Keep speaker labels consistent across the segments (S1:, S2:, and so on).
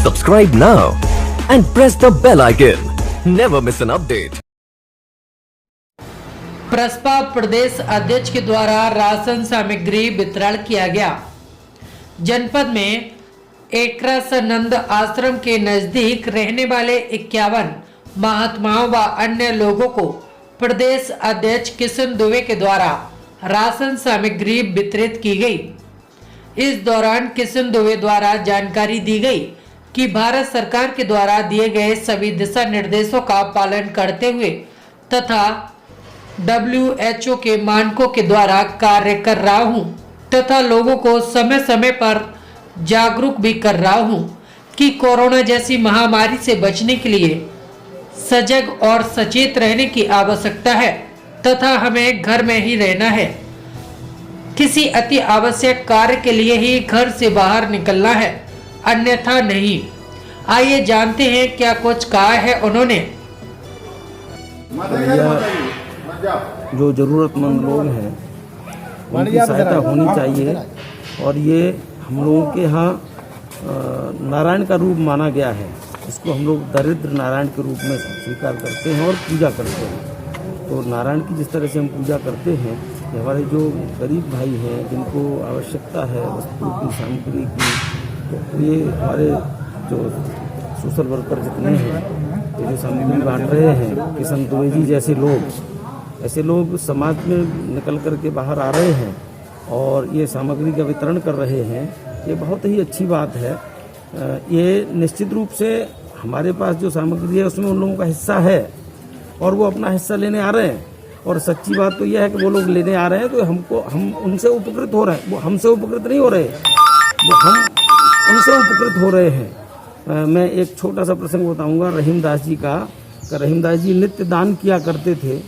S1: Subscribe now and press the bell icon. Never miss an update.
S2: Prasapa प्रदेश अध्यक्ष के द्वारा ration सामग्री वितरण किया गया। जनपद में एकरासानंद आश्रम के नजदीक रहने वाले 51 महात्माओं व अन्य लोगों को प्रदेश अध्यक्ष किशन दुबे के द्वारा राशन सामग्री वितरित की गई। इस दौरान किशन दुबे द्वारा जानकारी दी गई कि भारत सरकार के द्वारा दिए गए सभी दिशा निर्देशों का पालन करते हुए तथा WHO के मानकों के द्वारा कार्य कर रहा हूं तथा लोगों को समय समय पर जागरूक भी कर रहा हूं कि कोरोना जैसी महामारी से बचने के लिए सजग और सचेत रहने की आवश्यकता है तथा हमें घर में ही रहना है। किसी अति आवश्यक कार्य के लिए ही घर से बाहर निकलना है, अन्यथा नहीं। आइए जानते हैं क्या कुछ कहा है उन्होंने।
S3: जो ज़रूरतमंद लोग हैं उनकी सहायता होनी चाहिए और ये हम लोगों के यहाँ नारायण का रूप माना गया है। इसको हम लोग दरिद्र नारायण के रूप में स्वीकार करते हैं और पूजा करते हैं। तो नारायण की जिस तरह से हम पूजा करते हैं, हमारे जो गरीब भाई हैं जिनको आवश्यकता है वस्तु की, सामग्री की, तो ये हमारे जो सोशल वर्कर जितने हैं ये जो सामग्री बांट रहे हैं, किशन दुबे जी जैसे लोग, ऐसे लोग समाज में निकल कर के बाहर आ रहे हैं और ये सामग्री का वितरण कर रहे हैं। ये बहुत ही अच्छी बात है। ये निश्चित रूप से हमारे पास जो सामग्री है उसमें उन लोगों का हिस्सा है और वो अपना हिस्सा लेने आ रहे हैं। और सच्ची बात तो यह है कि वो लोग लेने आ रहे हैं तो हम उनसे उपकृत हो रहे हैं। वो हमसे उपकृत नहीं हो रहे, वो हम उनसे उपकृत हो रहे हैं। मैं एक छोटा सा प्रसंग बताऊंगा रहीमदास जी का। रहीमदास जी नित्य दान किया करते थे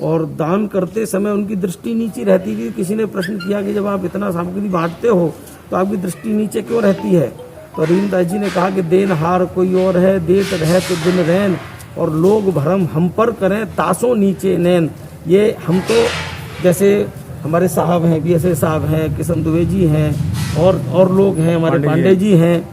S3: और दान करते समय उनकी दृष्टि नीचे रहती थी। किसी ने प्रश्न किया कि जब आप इतना सामग्री बांटते हो तो आपकी दृष्टि नीचे क्यों रहती है? तो रहीमदास जी ने कहा कि देनहार कोई और है, देत रहे तो दिन रैन, और लोग भरम हम पर करें तासों नीचे नैन। ये हम तो जैसे हमारे साहब हैं, BSA साहब हैं, किशन दुबे जी हैं और लोग हैं, हमारे पांडे जी हैं,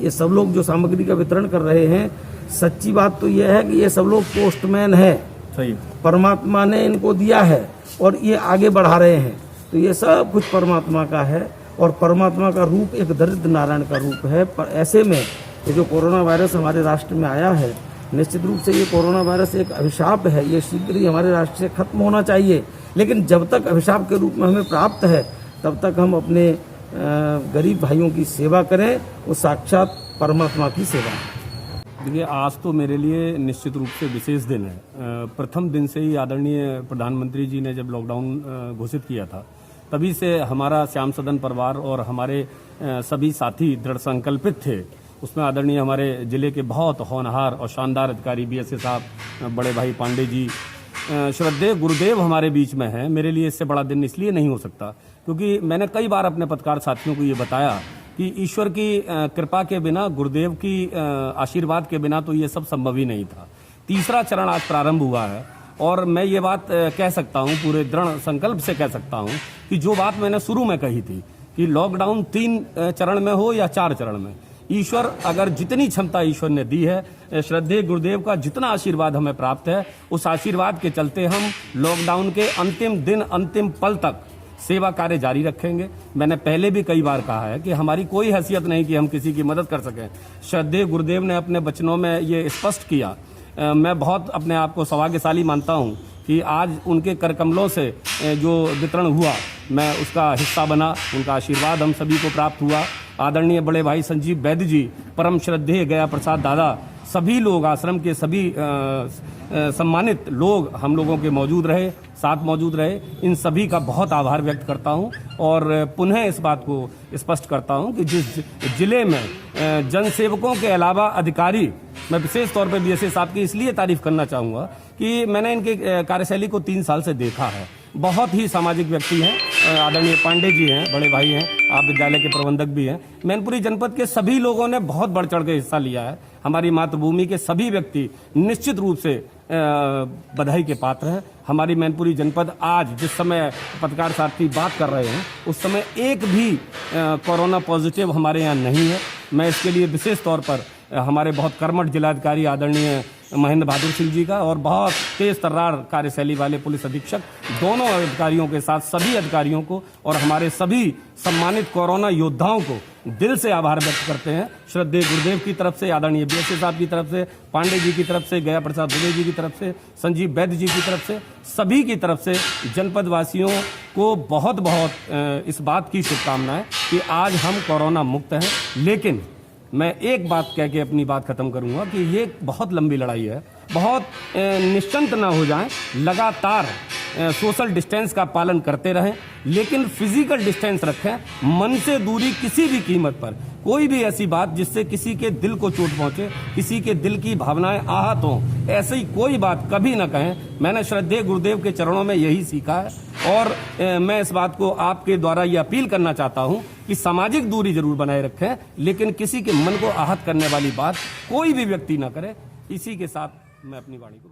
S3: ये सब लोग जो सामग्री का वितरण कर रहे हैं, सच्ची बात तो यह है कि ये सब लोग पोस्टमैन है। सही, परमात्मा ने इनको दिया है और ये आगे बढ़ा रहे हैं। तो ये सब कुछ परमात्मा का है और परमात्मा का रूप एक दरिद्र नारायण का रूप है। पर ऐसे में ये जो कोरोना वायरस हमारे राष्ट्र में आया है, निश्चित रूप से ये कोरोना वायरस एक अभिशाप है। ये शीघ्र ही हमारे राष्ट्र से खत्म होना चाहिए, लेकिन जब तक अभिशाप के रूप में हमें प्राप्त है तब तक हम अपने गरीब भाइयों की सेवा करें। वो साक्षात परमात्मा की सेवा है।
S4: देखिए, आज तो मेरे लिए निश्चित रूप से विशेष दिन है। प्रथम दिन से ही आदरणीय प्रधानमंत्री जी ने जब लॉकडाउन घोषित किया था, तभी से हमारा श्याम सदन परिवार और हमारे सभी साथी दृढ़ संकल्पित थे। उसमें आदरणीय हमारे जिले के बहुत होनहार और शानदार अधिकारी BSA साहब, बड़े भाई पांडे जी, श्रद्धेय गुरुदेव हमारे बीच में हैं। मेरे लिए इससे बड़ा दिन इसलिए नहीं हो सकता क्योंकि मैंने कई बार अपने पत्रकार साथियों को ये बताया कि ईश्वर की कृपा के बिना, गुरुदेव की आशीर्वाद के बिना तो ये सब संभव ही नहीं था। तीसरा चरण आज प्रारंभ हुआ है और मैं ये बात कह सकता हूँ, पूरे दृढ़ संकल्प से कह सकता हूँ कि जो बात मैंने शुरू में कही थी कि लॉकडाउन 3 चरण में हो या 4 चरण में, ईश्वर अगर जितनी क्षमता ईश्वर ने दी है, श्रद्धेय गुरुदेव का जितना आशीर्वाद हमें प्राप्त है, उस आशीर्वाद के चलते हम लॉकडाउन के अंतिम दिन, अंतिम पल तक सेवा कार्य जारी रखेंगे। मैंने पहले भी कई बार कहा है कि हमारी कोई हैसियत नहीं कि हम किसी की मदद कर सकें। श्रद्धेय गुरुदेव ने अपने वचनों में ये स्पष्ट किया। मैं बहुत अपने आप को सौभाग्यशाली मानता हूँ कि आज उनके करकमलों से जो वितरण हुआ, मैं उसका हिस्सा बना। उनका आशीर्वाद हम सभी को प्राप्त हुआ। आदरणीय बड़े भाई संजीव वैद्य जी, परम श्रद्धेय गया प्रसाद दादा, सभी लोग, आश्रम के सभी सम्मानित लोग हम लोगों के मौजूद रहे, साथ मौजूद रहे। इन सभी का बहुत आभार व्यक्त करता हूं और पुनः इस बात को स्पष्ट करता हूं कि जिस जिले में जनसेवकों के अलावा अधिकारी, मैं विशेष तौर पर BSA साहब की इसलिए तारीफ करना चाहूँगा कि मैंने इनके कार्यशैली को 3 साल से देखा है। बहुत ही सामाजिक व्यक्ति हैं। आदरणीय पांडे जी हैं, बड़े भाई हैं, आप विद्यालय के प्रबंधक भी हैं। मैनपुरी जनपद के सभी लोगों ने बहुत बढ़ चढ़ के हिस्सा लिया है। हमारी मातृभूमि के सभी व्यक्ति निश्चित रूप से बधाई के पात्र हैं। हमारी मैनपुरी जनपद आज जिस समय पत्रकार साथी बात कर रहे हैं, उस समय एक भी कोरोना पॉजिटिव हमारे यहाँ नहीं है। मैं इसके लिए विशेष तौर पर हमारे बहुत कर्मठ जिलाधिकारी आदरणीय महेंद्र बहादुर सिंह जी का और बहुत तेज तर्रार कार्यशैली वाले पुलिस अधीक्षक दोनों अधिकारियों के साथ सभी अधिकारियों को और हमारे सभी सम्मानित कोरोना योद्धाओं को दिल से आभार व्यक्त करते हैं। श्रद्धेय गुरुदेव की तरफ से, आदरणीय बीएसए साहब की तरफ से, पांडे जी की तरफ से, गया प्रसाद दुबे जी की तरफ से, संजीव वैद्य जी की तरफ से, सभी की तरफ से जनपद वासियों को बहुत बहुत इस बात की शुभकामनाएं कि आज हम कोरोना मुक्त हैं। लेकिन मैं एक बात कह के अपनी बात खत्म करूंगा कि ये बहुत लंबी लड़ाई है, बहुत निश्चिंत ना हो जाएं, लगातार सोशल डिस्टेंस का पालन करते रहें, लेकिन फिजिकल डिस्टेंस रखें, मन से दूरी किसी भी कीमत पर। कोई भी ऐसी बात जिससे किसी के दिल को चोट पहुंचे, किसी के दिल की भावनाएं आहत हों, ऐसी कोई बात कभी ना कहें। मैंने श्रद्धेय गुरुदेव के चरणों में यही सीखा है और मैं इस बात को आपके द्वारा ये अपील करना चाहता हूं कि सामाजिक दूरी जरूर बनाए रखें, लेकिन किसी के मन को आहत करने वाली बात कोई भी व्यक्ति ना करे। इसी के साथ मैं अपनी वाणी को